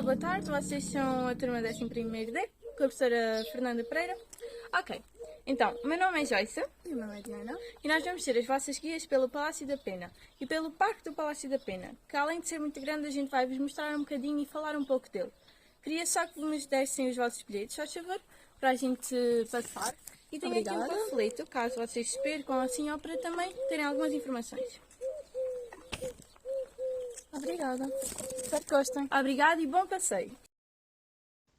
boa tarde. Vocês são a turma 11º D, com a professora Fernanda Pereira. Ok, então, o meu nome é Joyce. E o meu é Diana. E nós vamos ser as vossas guias pelo Palácio da Pena e pelo Parque do Palácio da Pena, que além de ser muito grande, a gente vai vos mostrar um bocadinho e falar um pouco dele. Queria só que nos dessem os vossos bilhetes, faz favor, para a gente passar. E tenho aqui um panfleto, caso vocês se percam assim, ou para também terem algumas informações. Obrigada. Espero que gostem. Obrigada e bom passeio!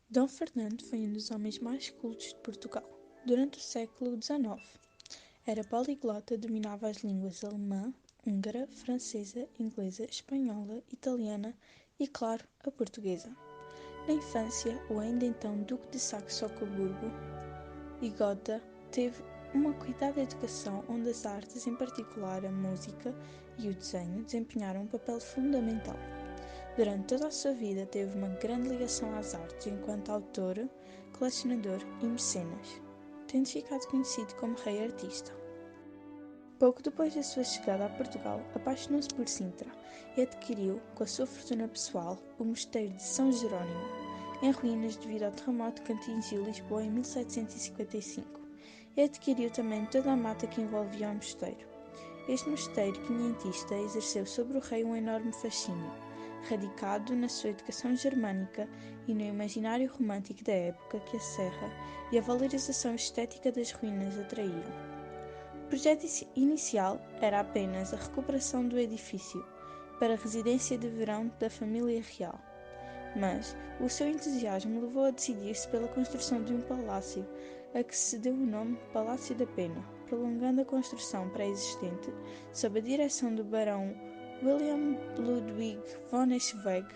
Dom Fernando foi um dos homens mais cultos de Portugal durante o século XIX. Era poliglota, dominava as línguas alemã, húngara, francesa, inglesa, espanhola, italiana e, claro, a portuguesa. Na infância, o ainda então Duque de Saxe-Coburgo e Gotha teve uma cuidada educação onde as artes, em particular a música e o desenho, desempenharam um papel fundamental. Durante toda a sua vida teve uma grande ligação às artes enquanto autor, colecionador e mecenas, tendo ficado conhecido como rei artista. Pouco depois da sua chegada a Portugal, apaixonou-se por Sintra e adquiriu, com a sua fortuna pessoal, o mosteiro de São Jerónimo, em ruínas devido ao terremoto que atingiu Lisboa em 1755, e adquiriu também toda a mata que envolvia o mosteiro. Este mosteiro quinhentista exerceu sobre o rei um enorme fascínio, radicado na sua educação germânica e no imaginário romântico da época que a serra e a valorização estética das ruínas atraíam. O projeto inicial era apenas a recuperação do edifício para a residência de verão da família real, mas o seu entusiasmo levou a decidir-se pela construção de um palácio, a que se deu o nome Palácio da Pena, prolongando a construção pré-existente sob a direção do barão William Ludwig von Eschwege,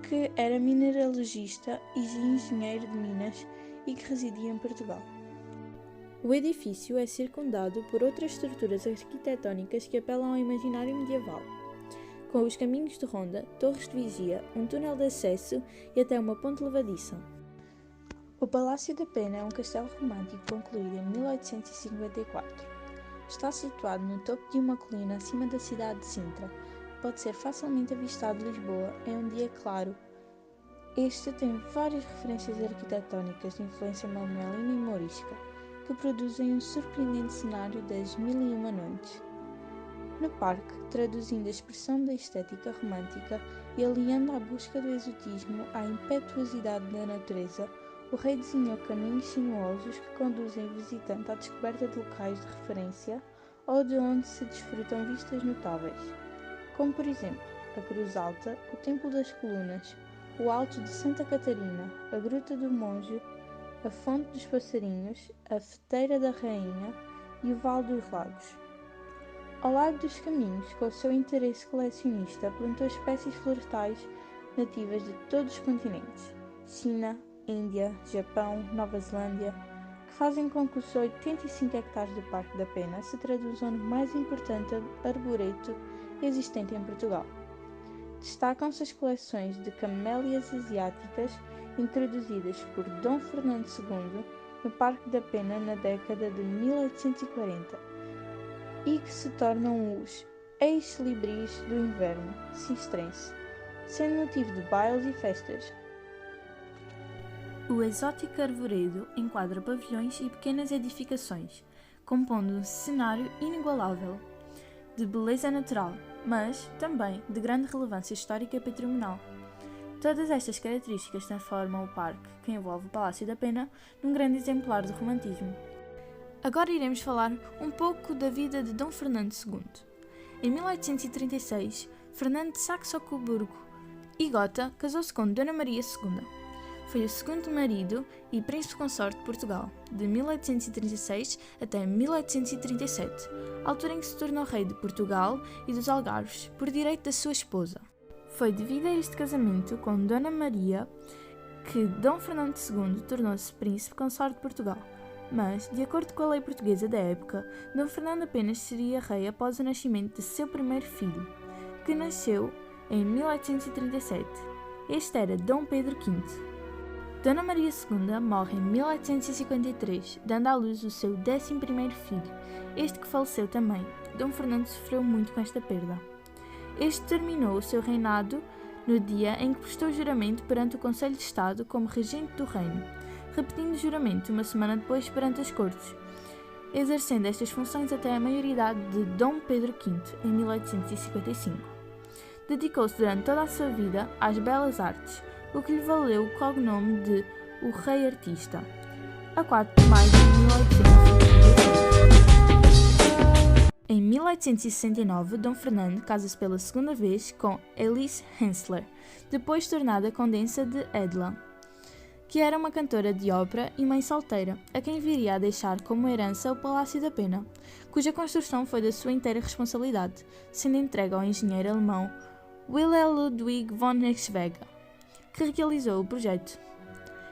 que era mineralogista e engenheiro de minas e que residia em Portugal. O edifício é circundado por outras estruturas arquitetónicas que apelam ao imaginário medieval, com os caminhos de ronda, torres de vigia, um túnel de acesso e até uma ponte levadiça. O Palácio da Pena é um castelo romântico concluído em 1854. Está situado no topo de uma colina acima da cidade de Sintra. Pode ser facilmente avistado de Lisboa em um dia claro. Este tem várias referências arquitetónicas de influência manuelina e mourisca, que produzem um surpreendente cenário das Mil e Uma Noites. No parque, traduzindo a expressão da estética romântica e aliando a busca do exotismo à impetuosidade da natureza, o rei desenhou caminhos sinuosos que conduzem o visitante à descoberta de locais de referência ou de onde se desfrutam vistas notáveis, como por exemplo a Cruz Alta, o Templo das Colunas, o Alto de Santa Catarina, a Gruta do Monge, a Fonte dos Passarinhos, a Feteira da Rainha e o Vale dos Lagos. Ao lado dos caminhos, com o seu interesse colecionista, plantou espécies florestais nativas de todos os continentes, China, Índia, Japão, Nova Zelândia, que fazem com que os 85 hectares do Parque da Pena se traduzam no mais importante arboreto existente em Portugal. Destacam-se as coleções de camélias asiáticas introduzidas por Dom Fernando II no Parque da Pena na década de 1840 e que se tornam os ex-libris do inverno sistrense, sendo motivo de bailes e festas. O exótico arvoredo enquadra pavilhões e pequenas edificações, compondo um cenário inigualável de beleza natural, mas também de grande relevância histórica e patrimonial. Todas estas características transformam o parque, que envolve o Palácio da Pena, num grande exemplar do romantismo. Agora iremos falar um pouco da vida de Dom Fernando II. Em 1836, Fernando de Saxe-Coburgo e Gotha casou-se com Dona Maria II. Foi o segundo marido e príncipe consorte de Portugal, de 1836 até 1837, altura em que se tornou rei de Portugal e dos Algarves, por direito da sua esposa. Foi devido a este casamento com Dona Maria que Dom Fernando II tornou-se príncipe consorte de Portugal, mas, de acordo com a lei portuguesa da época, Dom Fernando apenas seria rei após o nascimento de seu primeiro filho, que nasceu em 1837. Este era Dom Pedro V. Dona Maria II morre em 1853, dando à luz o seu 11º filho, este que faleceu também. Dom Fernando sofreu muito com esta perda. Este terminou o seu reinado no dia em que prestou juramento perante o Conselho de Estado como regente do reino, repetindo o juramento uma semana depois perante as cortes, exercendo estas funções até a maioridade de Dom Pedro V, em 1855. Dedicou-se durante toda a sua vida às belas artes, o que lhe valeu o cognome de o Rei Artista, a 4 de maio de 1866. Em 1869, Dom Fernando casa-se pela segunda vez com Elise Hensler, depois tornada Condessa de Edla, que era uma cantora de ópera e mãe solteira, a quem viria a deixar como herança o Palácio da Pena, cuja construção foi da sua inteira responsabilidade, sendo entregue ao engenheiro alemão Wilhelm Ludwig von Richtweg, que realizou o projeto.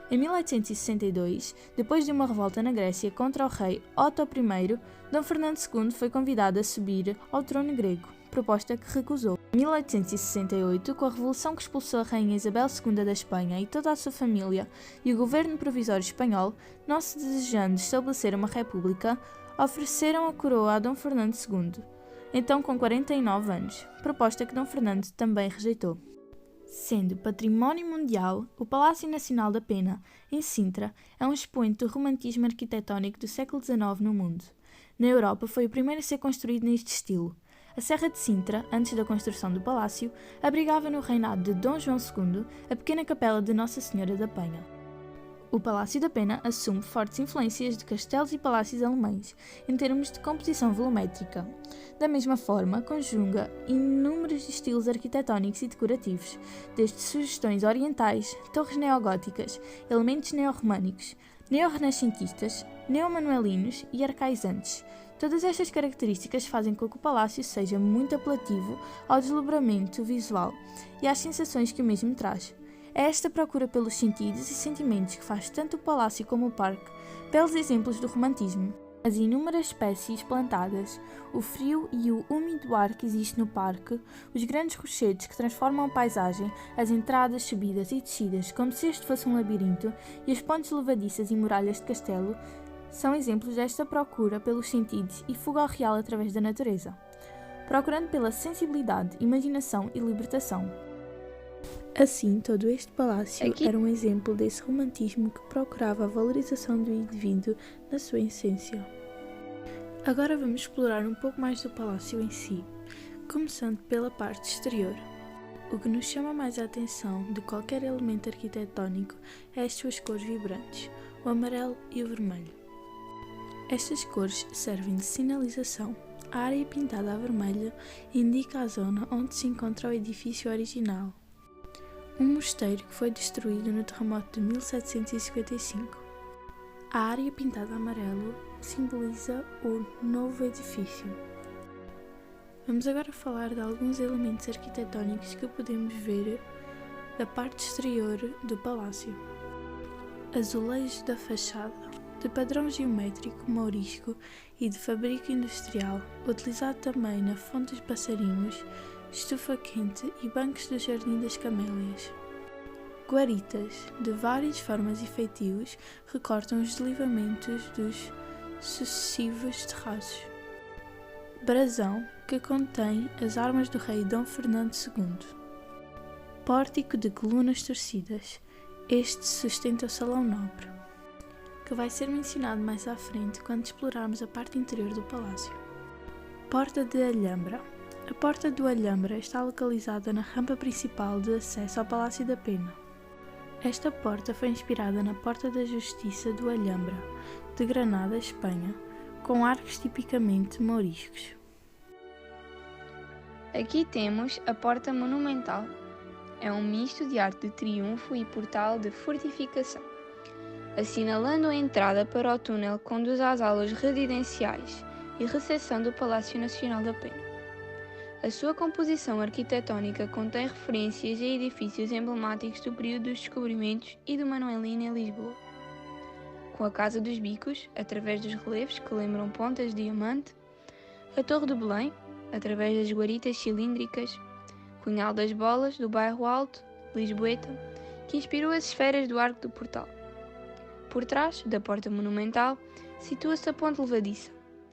Em 1862, depois de uma revolta na Grécia contra o rei Otto I, Dom Fernando II foi convidado a subir ao trono grego, proposta que recusou. Em 1868, com a revolução que expulsou a rainha Isabel II da Espanha e toda a sua família e o governo provisório espanhol, não se desejando estabelecer uma república, ofereceram a coroa a Dom Fernando II, então com 49 anos, proposta que Dom Fernando também rejeitou. Sendo património mundial, o Palácio Nacional da Pena, em Sintra, é um expoente do romantismo arquitetónico do século XIX no mundo. Na Europa, foi o primeiro a ser construído neste estilo. A Serra de Sintra, antes da construção do palácio, abrigava no reinado de Dom João II a pequena capela de Nossa Senhora da Penha. O Palácio da Pena assume fortes influências de castelos e palácios alemães, em termos de composição volumétrica. Da mesma forma, conjuga inúmeros estilos arquitetónicos e decorativos, desde sugestões orientais, torres neogóticas, elementos neorromânicos, neorrenascentistas, neomanuelinos e arcaizantes. Todas estas características fazem com que o palácio seja muito apelativo ao deslumbramento visual e às sensações que o mesmo traz. É esta procura pelos sentidos e sentimentos que faz tanto o palácio como o parque belos exemplos do romantismo. As inúmeras espécies plantadas, o frio e o úmido ar que existe no parque, os grandes rochedos que transformam a paisagem, as entradas, subidas e descidas como se este fosse um labirinto e as pontes levadiças e muralhas de castelo são exemplos desta procura pelos sentidos e fuga ao real através da natureza, procurando pela sensibilidade, imaginação e libertação. Assim, todo este palácio era um exemplo desse romantismo que procurava a valorização do indivíduo na sua essência. Agora vamos explorar um pouco mais do palácio em si, começando pela parte exterior. O que nos chama mais a atenção de qualquer elemento arquitetónico é as suas cores vibrantes, o amarelo e o vermelho. Estas cores servem de sinalização. A área pintada a vermelho indica a zona onde se encontra o edifício original, um mosteiro que foi destruído no terremoto de 1755. A área pintada a amarelo simboliza o novo edifício. Vamos agora falar de alguns elementos arquitetónicos que podemos ver da parte exterior do palácio. Azulejos da fachada, de padrão geométrico mourisco e de fabrico industrial, utilizado também na Fonte dos Passarinhos, estufa quente e bancos do Jardim das Camélias. Guaritas, de várias formas e feitios, recortam os deslizamentos dos sucessivos terraços. Brasão, que contém as armas do rei Dom Fernando II. Pórtico de colunas torcidas. Este sustenta o Salão Nobre, que vai ser mencionado mais à frente quando explorarmos a parte interior do palácio. Porta de Alhambra. A Porta do Alhambra está localizada na rampa principal de acesso ao Palácio da Pena. Esta porta foi inspirada na Porta da Justiça do Alhambra, de Granada, Espanha, com arcos tipicamente mouriscos. Aqui temos a Porta Monumental. É um misto de arco de triunfo e portal de fortificação, assinalando a entrada para o túnel que conduz às aulas residenciais e recepção do Palácio Nacional da Pena. A sua composição arquitetónica contém referências a edifícios emblemáticos do período dos descobrimentos e do Manuelino em Lisboa, com a Casa dos Bicos, através dos relevos que lembram pontas de diamante, a Torre do Belém, através das guaritas cilíndricas, Cunhal das Bolas, do bairro Alto, Lisboeta, que inspirou as esferas do arco do portal. Por trás da Porta Monumental situa-se a Ponte Levadiça,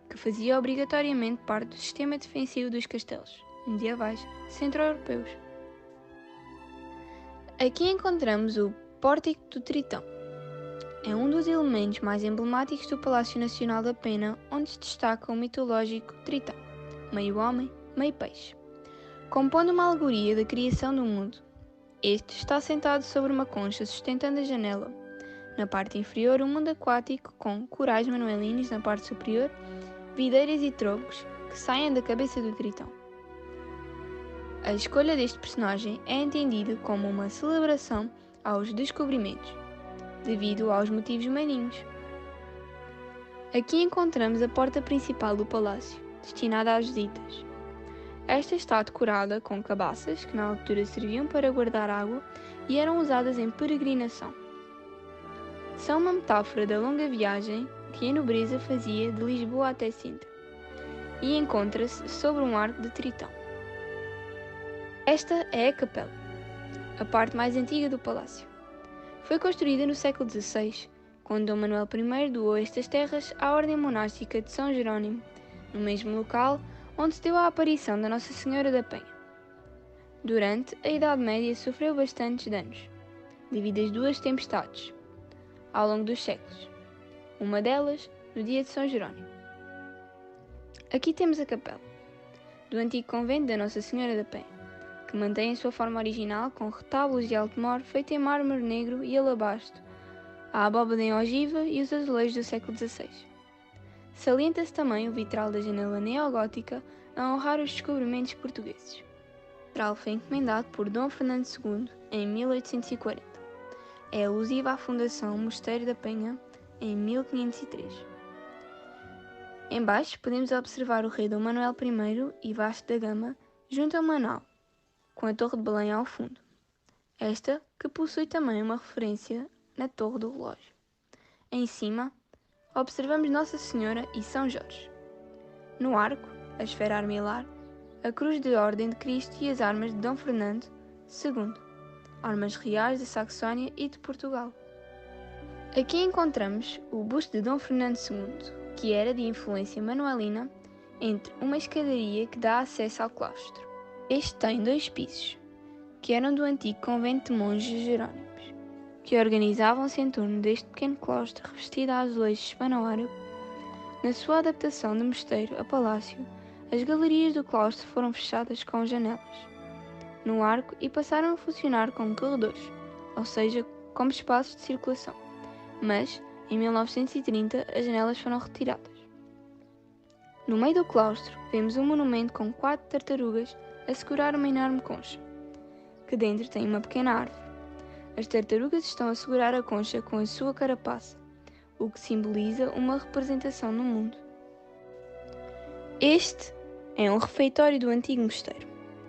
que fazia obrigatoriamente parte do sistema defensivo dos castelos medievais centro-europeus. Aqui encontramos o Pórtico do Tritão. É um dos elementos mais emblemáticos do Palácio Nacional da Pena, onde se destaca o mitológico Tritão, meio homem, meio peixe, compondo uma alegoria da criação do mundo. Este está sentado sobre uma concha sustentando a janela. Na parte inferior, um mundo aquático com corais manuelinos na parte superior, videiras e troncos que saem da cabeça do Tritão. A escolha deste personagem é entendida como uma celebração aos descobrimentos, devido aos motivos marinhos. Aqui encontramos a porta principal do palácio, destinada às visitas. Esta está decorada com cabaças que na altura serviam para guardar água e eram usadas em peregrinação. São uma metáfora da longa viagem que a nobreza fazia de Lisboa até Sintra, e encontra-se sobre um arco de Tritão. Esta é a capela, a parte mais antiga do palácio. Foi construída no século XVI, quando Dom Manuel I doou estas terras à Ordem Monástica de São Jerónimo, no mesmo local onde se deu a aparição da Nossa Senhora da Penha. Durante a Idade Média sofreu bastantes danos, devido às duas tempestades, ao longo dos séculos, uma delas no dia de São Jerónimo. Aqui temos a capela, do antigo convento da Nossa Senhora da Penha, que mantém a sua forma original com retábulos de alto-mor feito em mármore negro e alabastro, a abóbada em ogiva e os azulejos do século XVI. Salienta-se também o vitral da janela neogótica a honrar os descobrimentos portugueses. O vitral foi encomendado por Dom Fernando II em 1840. É alusiva à fundação Mosteiro da Penha em 1503. Embaixo podemos observar o rei Dom Manuel I e Vasco da Gama junto a uma nau, com a Torre de Belém ao fundo. Esta que possui também uma referência na Torre do Relógio. Em cima, observamos Nossa Senhora e São Jorge. No arco, a esfera armilar, a cruz de Ordem de Cristo e as armas de Dom Fernando II, armas reais de Saxónia e de Portugal. Aqui encontramos o busto de Dom Fernando II, que era de influência manuelina, entre uma escadaria que dá acesso ao claustro. Este tem 2 pisos, que eram do antigo convento de monges jerónimos, que organizavam-se em torno deste pequeno claustro revestido a azulejos hispano-árabe. Na sua adaptação de mosteiro a palácio, as galerias do claustro foram fechadas com janelas no arco e passaram a funcionar como corredores, ou seja, como espaços de circulação. Mas, em 1930, as janelas foram retiradas. No meio do claustro, vemos um monumento com 4 tartarugas a segurar uma enorme concha, que dentro tem uma pequena árvore. As tartarugas estão a segurar a concha com a sua carapaça, o que simboliza uma representação no mundo. Este é um refeitório do antigo mosteiro,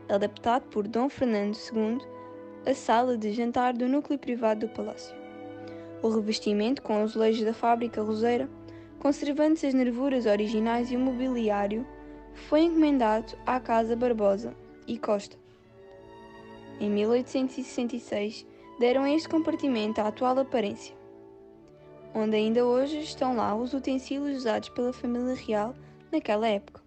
adaptado por Dom Fernando II, a sala de jantar do núcleo privado do palácio. O revestimento com azulejos da fábrica roseira, conservando-se as nervuras originais e o mobiliário, foi encomendado à Casa Barbosa e Costa. Em 1866, deram a este compartimento a atual aparência, onde ainda hoje estão lá os utensílios usados pela família real naquela época.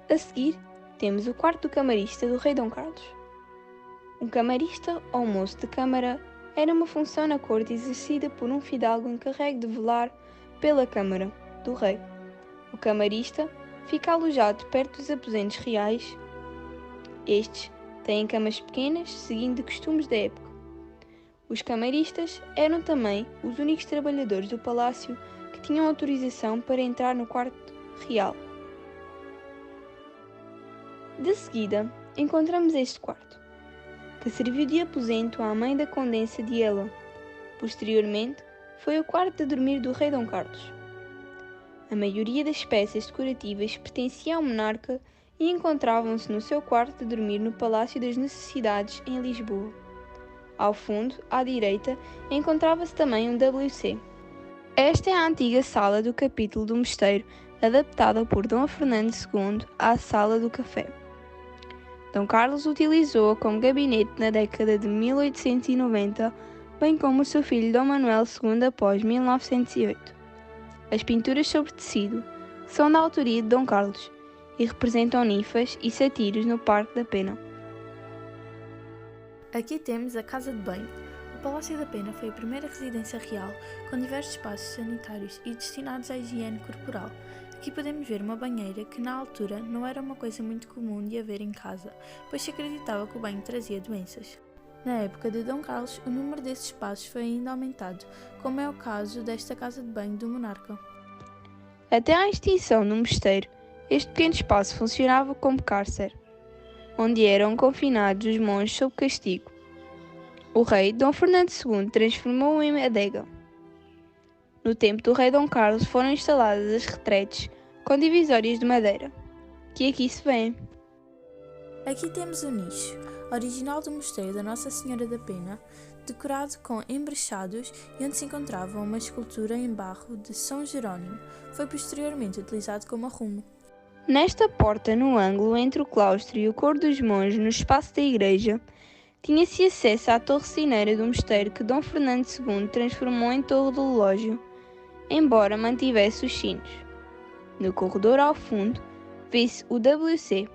A seguir, temos o quarto do camarista do rei Dom Carlos. O camarista, ou moço de câmara, era uma função na corte exercida por um fidalgo encarregue de velar pela câmara do rei. O camarista fica alojado perto dos aposentos reais. Estes têm camas pequenas, seguindo costumes da época. Os camaristas eram também os únicos trabalhadores do palácio que tinham autorização para entrar no quarto real. De seguida, encontramos este quarto, que serviu de aposento à mãe da Condessa de Ela. Posteriormente, foi o quarto de dormir do rei Dom Carlos. A maioria das peças decorativas pertencia ao monarca e encontravam-se no seu quarto de dormir no Palácio das Necessidades, em Lisboa. Ao fundo, à direita, encontrava-se também um WC. Esta é a antiga sala do capítulo do mosteiro, adaptada por Dom Fernando II à sala do café. Dom Carlos utilizou-a como gabinete na década de 1890, bem como o seu filho Dom Manuel II após 1908. As pinturas sobre tecido são da autoria de Dom Carlos e representam ninfas e sátiros no Parque da Pena. Aqui temos a Casa de Banho. O Palácio da Pena foi a primeira residência real com diversos espaços sanitários e destinados à higiene corporal. Aqui podemos ver uma banheira que na altura não era uma coisa muito comum de haver em casa, pois se acreditava que o banho trazia doenças. Na época de Dom Carlos, o número desses espaços foi ainda aumentado, como é o caso desta casa de banho do monarca. Até à extinção do mosteiro, este pequeno espaço funcionava como cárcere, onde eram confinados os monges sob castigo. O rei Dom Fernando II transformou-o em adega. No tempo do rei Dom Carlos foram instaladas as retretes com divisórias de madeira, que aqui se vêem. Aqui temos o nicho, original do mosteiro da Nossa Senhora da Pena, decorado com embrechados e onde se encontrava uma escultura em barro de São Jerónimo. Foi posteriormente utilizado como arrumo. Nesta porta, no ângulo entre o claustro e o coro dos monges, no espaço da igreja, tinha-se acesso à torre sineira do mosteiro que Dom Fernando II transformou em torre do relógio, embora mantivesse os sinos. No corredor ao fundo, vê-se o WC,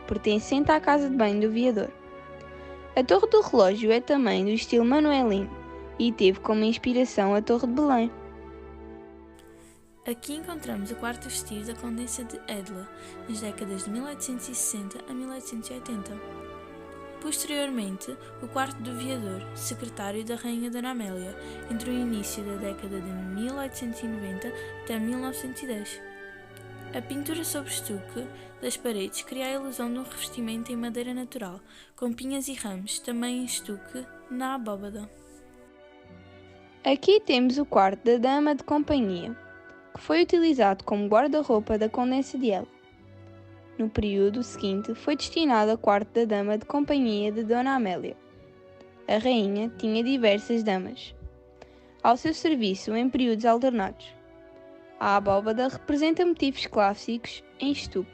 pertencente à casa de banho do Viador. A torre do relógio é também do estilo manuelino e teve como inspiração a Torre de Belém. Aqui encontramos o quarto vestir da Condessa de Edla, nas décadas de 1860 a 1880. Posteriormente, o quarto do Viador, secretário da Rainha Dona Amélia, entre o início da década de 1890 até 1910. A pintura sobre estuque das paredes cria a ilusão de um revestimento em madeira natural, com pinhas e ramos, também em estuque, na abóbada. Aqui temos o quarto da Dama de Companhia, que foi utilizado como guarda-roupa da Condessa de Edla. No período seguinte, foi destinado ao quarto da Dama de Companhia de Dona Amélia. A rainha tinha diversas damas ao seu serviço em períodos alternados. A abóbada representa motivos clássicos em estuque.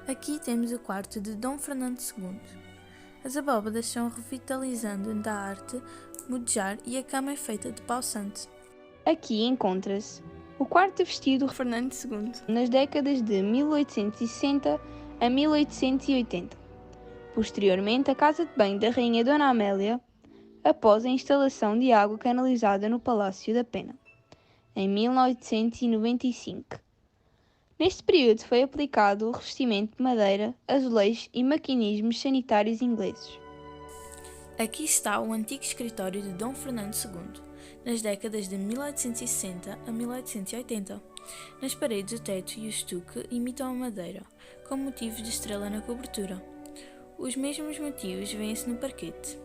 Aqui temos o quarto de Dom Fernando II. As abóbadas são revitalizando da arte mudejar e a cama é feita de pau santo. Aqui encontra-se o quarto vestido de Fernando II. nas décadas de 1860 a 1880. Posteriormente, a casa de banho da Rainha Dona Amélia, após a instalação de água canalizada no Palácio da Pena, em 1895. Neste período foi aplicado o revestimento de madeira, azulejos e maquinismos sanitários ingleses. Aqui está o antigo escritório de Dom Fernando II, nas décadas de 1860 a 1880. Nas paredes, o teto e o estuque imitam a madeira, com motivos de estrela na cobertura. Os mesmos motivos vêem-se no parquete.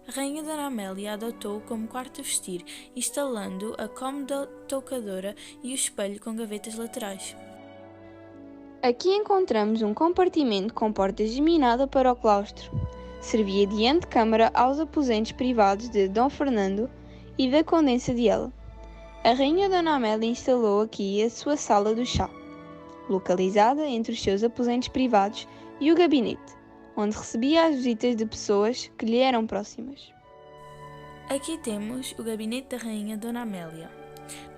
A Rainha Dona Amélia adotou-o como quarto a vestir, instalando a cômoda toucadora e o espelho com gavetas laterais. Aqui encontramos um compartimento com porta geminada para o claustro. Servia de antecâmara aos aposentos privados de Dom Fernando e da Condessa de Edla. A Rainha Dona Amélia instalou aqui a sua sala do chá, localizada entre os seus aposentos privados e o gabinete, onde recebia as visitas de pessoas que lhe eram próximas. Aqui temos o gabinete da Rainha Dona Amélia.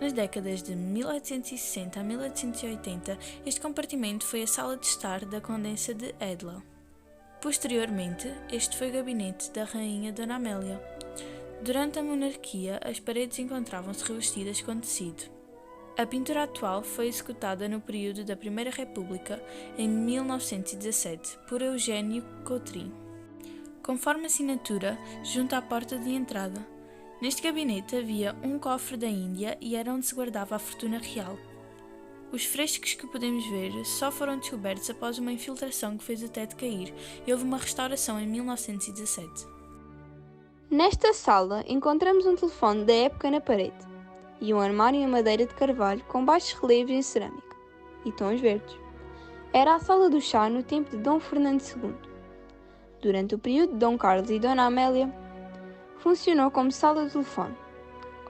Nas décadas de 1860 a 1880, este compartimento foi a sala de estar da Condessa de Edla. Posteriormente, este foi o gabinete da Rainha Dona Amélia. Durante a monarquia, as paredes encontravam-se revestidas com tecido. A pintura atual foi executada no período da Primeira República, em 1917, por Eugênio Coutrin, conforme assinatura, junto à porta de entrada. Neste gabinete havia um cofre da Índia e era onde se guardava a fortuna real. Os frescos que podemos ver só foram descobertos após uma infiltração que fez o teto cair e houve uma restauração em 1917. Nesta sala encontramos um telefone da época na parede e um armário em madeira de carvalho com baixos relevos em cerâmica e tons verdes. Era a sala do chá no tempo de Dom Fernando II. Durante o período de Dom Carlos e Dona Amélia, funcionou como sala de telefone.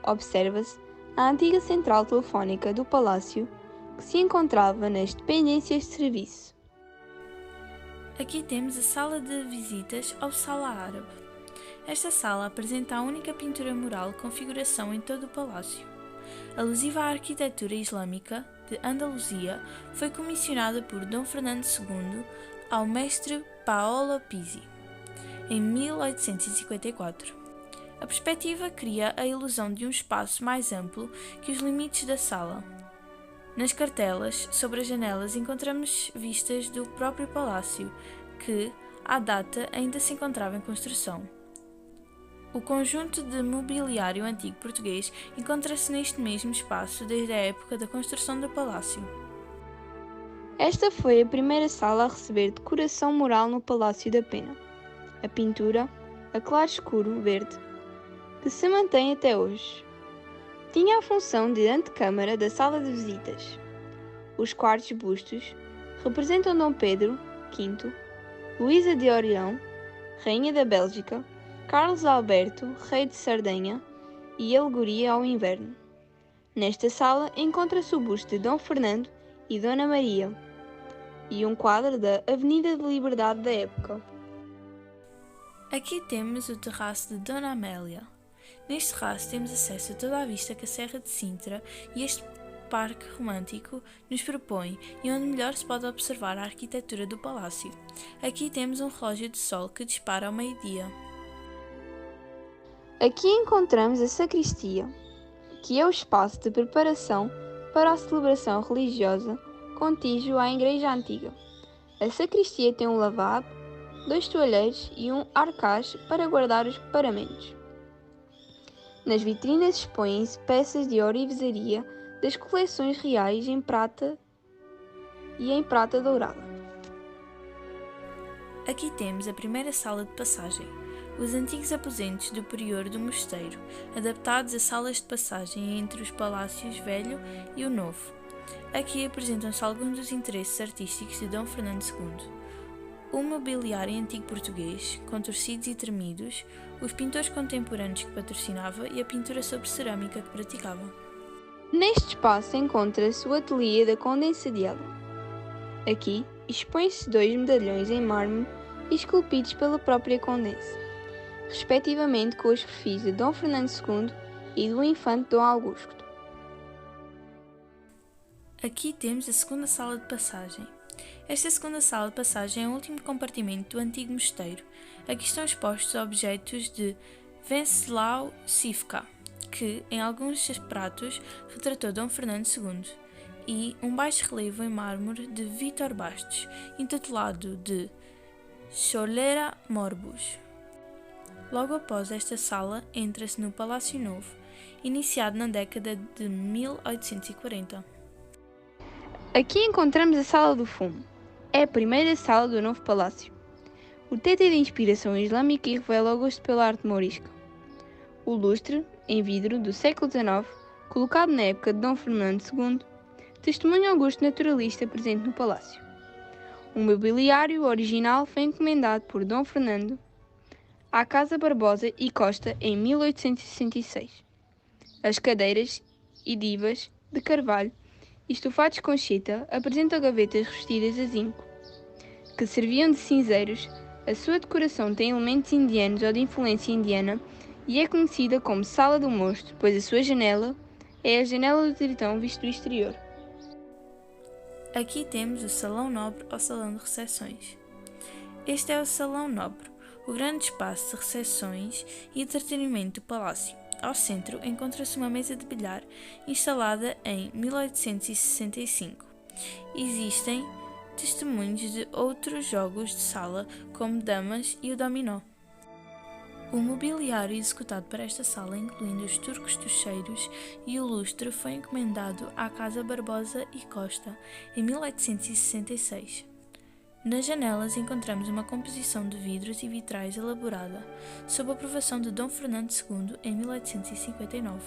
Observa-se a antiga central telefónica do palácio que se encontrava nas dependências de serviço. Aqui temos a sala de visitas ou sala árabe. Esta sala apresenta a única pintura mural com figuração em todo o palácio. Alusiva à arquitetura islâmica de Andaluzia, foi comissionada por Dom Fernando II ao mestre Paolo Pizzi. em 1854. A perspectiva cria a ilusão de um espaço mais amplo que os limites da sala. Nas cartelas, sobre as janelas, encontramos vistas do próprio palácio, que, à data, ainda se encontrava em construção. O conjunto de mobiliário antigo português encontra-se neste mesmo espaço desde a época da construção do palácio. Esta foi a primeira sala a receber decoração mural no Palácio da Pena. A pintura, a claro-escuro verde, que se mantém até hoje. Tinha a função de antecâmara da sala de visitas. Os quartos bustos representam Dom Pedro V, Luísa de Orleão, Rainha da Bélgica, Carlos Alberto, Rei de Sardenha e Alegoria ao Inverno. Nesta sala encontra-se o busto de Dom Fernando e Dona Maria e um quadro da Avenida de Liberdade da época. Aqui temos o terraço de Dona Amélia. Neste terraço temos acesso a toda a vista que a Serra de Sintra e este parque romântico nos propõe e onde melhor se pode observar a arquitetura do palácio. Aqui temos um relógio de sol que dispara ao meio-dia. Aqui encontramos a sacristia, que é o espaço de preparação para a celebração religiosa contígua à igreja antiga. A sacristia tem um lavabo, 2 toalheiros e um arcaz para guardar os paramentos. Nas vitrinas expõem-se peças de orivesaria das coleções reais em prata e em prata dourada. Aqui temos a primeira sala de passagem, os antigos aposentos do prior do mosteiro, adaptados a salas de passagem entre os palácios velho e o novo. Aqui apresentam-se alguns dos interesses artísticos de Dom Fernando II. O mobiliário antigo português, com torcidos e tremidos, os pintores contemporâneos que patrocinava e a pintura sobre cerâmica que praticava. Neste espaço encontra-se o ateliê da Condessa de Ela. Aqui expõem-se 2 medalhões em mármore esculpidos pela própria Condessa, respectivamente com os perfis de Dom Fernando II e do infante Dom Augusto. Aqui temos a segunda sala de passagem. Esta segunda sala de passagem é o último compartimento do antigo mosteiro. Aqui estão expostos objetos de Venceslau Sifka, que, em alguns dos pratos, retratou Dom Fernando II, e um baixo-relevo em mármore de Vítor Bastos, intitulado de Scholera Morbus. Logo após esta sala, entra-se no Palácio Novo, iniciado na década de 1840. Aqui encontramos a Sala do Fumo. É a primeira sala do novo palácio. O teto é de inspiração islâmica e revela o gosto pela arte mourisca. O lustre, em vidro do século XIX, colocado na época de Dom Fernando II, testemunha o gosto naturalista presente no palácio. O mobiliário original foi encomendado por Dom Fernando à Casa Barbosa e Costa em 1866. As cadeiras e divas de carvalho e estofados com chita apresentam gavetas revestidas a zinco, que serviam de cinzeiros. A sua decoração tem elementos indianos ou de influência indiana e é conhecida como Sala do Mosto, pois a sua janela é a janela do Tritão visto do exterior. Aqui temos o Salão Nobre ou Salão de Recepções. Este é o Salão Nobre, o grande espaço de recepções e entretenimento do palácio. Ao centro encontra-se uma mesa de bilhar instalada em 1865. Existem testemunhos de outros jogos de sala, como damas e o dominó. O mobiliário executado para esta sala, incluindo os turcos tocheiros e o lustre, foi encomendado à Casa Barbosa e Costa em 1866. Nas janelas encontramos uma composição de vidros e vitrais elaborada, sob a aprovação de Dom Fernando II em 1859.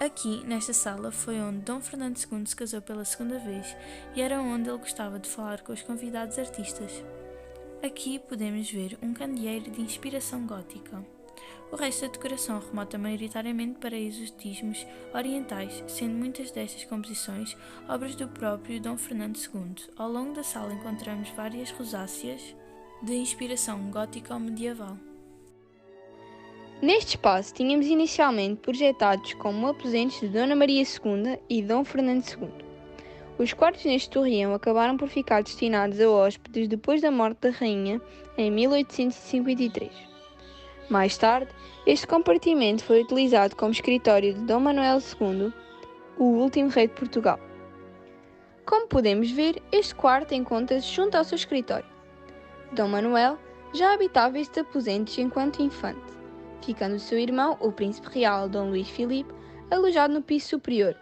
Aqui, nesta sala, foi onde Dom Fernando II se casou pela segunda vez e era onde ele gostava de falar com os convidados artistas. Aqui podemos ver um candeeiro de inspiração gótica. O resto da decoração remota maioritariamente para exotismos orientais, sendo muitas destas composições obras do próprio Dom Fernando II. Ao longo da sala encontramos várias rosáceas de inspiração gótica ou medieval. Neste espaço tínhamos inicialmente projetados como aposentos de Dona Maria II e Dom Fernando II. Os quartos neste torreão acabaram por ficar destinados a hóspedes depois da morte da rainha em 1853. Mais tarde, este compartimento foi utilizado como escritório de Dom Manuel II, o último rei de Portugal. Como podemos ver, este quarto encontra-se junto ao seu escritório. Dom Manuel já habitava estes aposentos enquanto infante, ficando o seu irmão, o príncipe real Dom Luís Filipe, alojado no piso superior.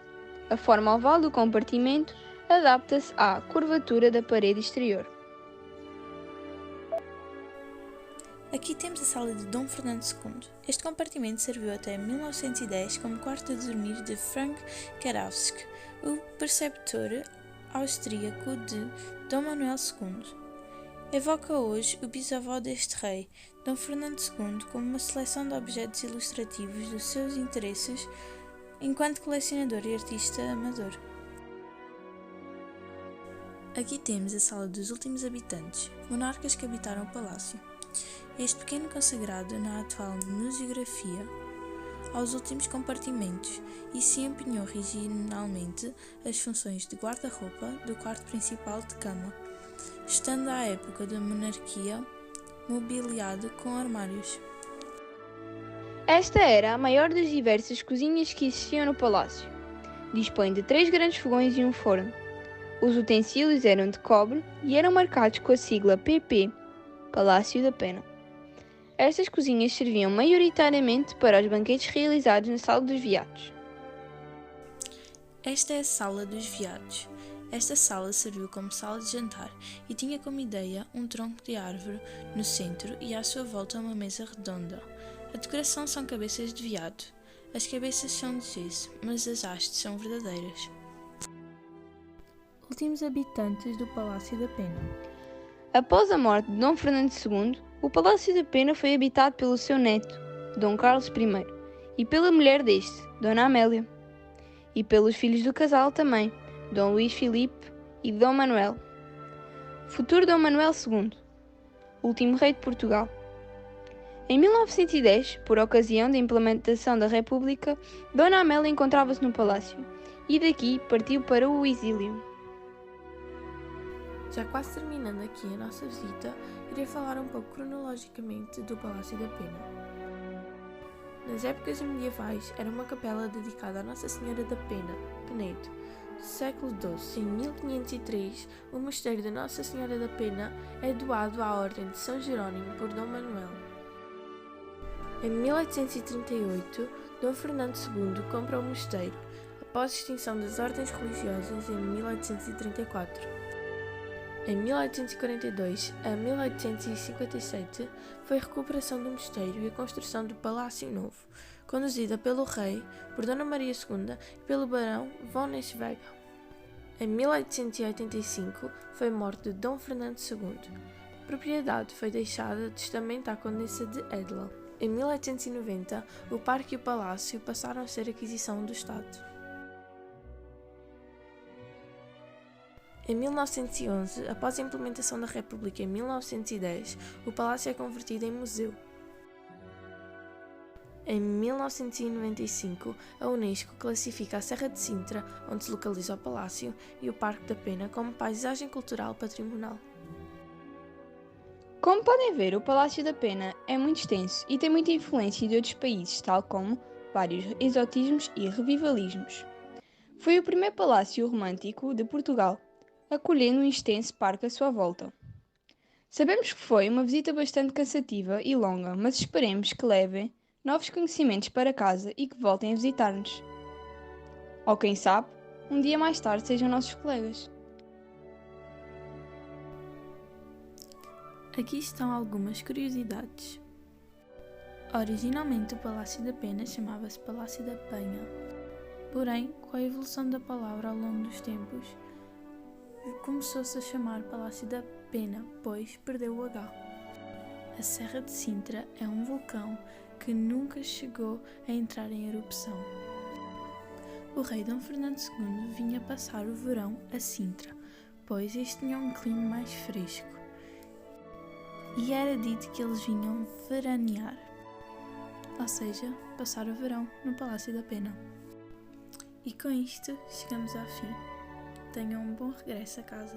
A forma oval do compartimento adapta-se à curvatura da parede exterior. Aqui temos a sala de Dom Fernando II. Este compartimento serviu até 1910 como quarto de dormir de Franz Kowalski, o preceptor austríaco de Dom Manuel II. Evoca hoje o bisavô deste rei, Dom Fernando II, como uma seleção de objetos ilustrativos dos seus interesses enquanto colecionador e artista amador. Aqui temos a sala dos últimos habitantes, monarcas que habitaram o palácio. Este pequeno consagrado na atual museografia aos últimos compartimentos e se empenhou originalmente as funções de guarda-roupa do quarto principal de cama, estando à época da monarquia mobiliado com armários. Esta era a maior das diversas cozinhas que existiam no palácio. Dispõe de 3 grandes fogões e um forno. Os utensílios eram de cobre e eram marcados com a sigla PP, Palácio da Pena. Estas cozinhas serviam maioritariamente para os banquetes realizados na Sala dos Veados. Esta é a Sala dos Veados. Esta sala serviu como sala de jantar e tinha como ideia um tronco de árvore no centro e à sua volta uma mesa redonda. A decoração são cabeças de veado. As cabeças são de gesso, mas as hastes são verdadeiras. Últimos habitantes do Palácio da Pena. Após a morte de Dom Fernando II, o Palácio da Pena foi habitado pelo seu neto, Dom Carlos I, e pela mulher deste, Dona Amélia, e pelos filhos do casal também, Dom Luís Filipe e Dom Manuel. Futuro Dom Manuel II, último rei de Portugal. Em 1910, por ocasião da implementação da República, Dona Amélia encontrava-se no palácio e daqui partiu para o exílio. Já quase terminando aqui a nossa visita, irei falar um pouco cronologicamente do Palácio da Pena. Nas épocas medievais, era uma capela dedicada a Nossa Senhora da Pena, Penedo. No século XII, em 1503, o mosteiro de Nossa Senhora da Pena é doado à Ordem de São Jerónimo por Dom Manuel. Em 1838, Dom Fernando II compra o mosteiro, após a extinção das ordens religiosas em 1834. Em 1842 a 1857 foi a recuperação do mosteiro e a construção do Palácio Novo, conduzida pelo rei, por Dona Maria II e pelo barão von Eschwege. Em 1885 foi a morte de Dom Fernando II. A propriedade foi deixada de testamento à Condessa de Edla. Em 1890, o parque e o palácio passaram a ser aquisição do Estado. Em 1911, após a implementação da República em 1910, o palácio é convertido em museu. Em 1995, a Unesco classifica a Serra de Sintra, onde se localiza o palácio, e o Parque da Pena como paisagem cultural patrimonial. Como podem ver, o Palácio da Pena é muito extenso e tem muita influência de outros países, tal como vários exotismos e revivalismos. Foi o primeiro palácio romântico de Portugal, acolhendo um extenso parque à sua volta. Sabemos que foi uma visita bastante cansativa e longa, mas esperemos que levem novos conhecimentos para casa e que voltem a visitar-nos. Ou quem sabe, um dia mais tarde sejam nossos colegas. Aqui estão algumas curiosidades. Originalmente o Palácio da Pena chamava-se Palácio da Penha. Porém, com a evolução da palavra ao longo dos tempos, começou-se a chamar Palácio da Pena, pois perdeu o H. A Serra de Sintra é um vulcão que nunca chegou a entrar em erupção. O rei Dom Fernando II vinha passar o verão a Sintra, pois este tinha um clima mais fresco. E era dito que eles vinham veranear, ou seja, passar o verão no Palácio da Pena. E com isto chegamos ao fim. Tenham um bom regresso a casa.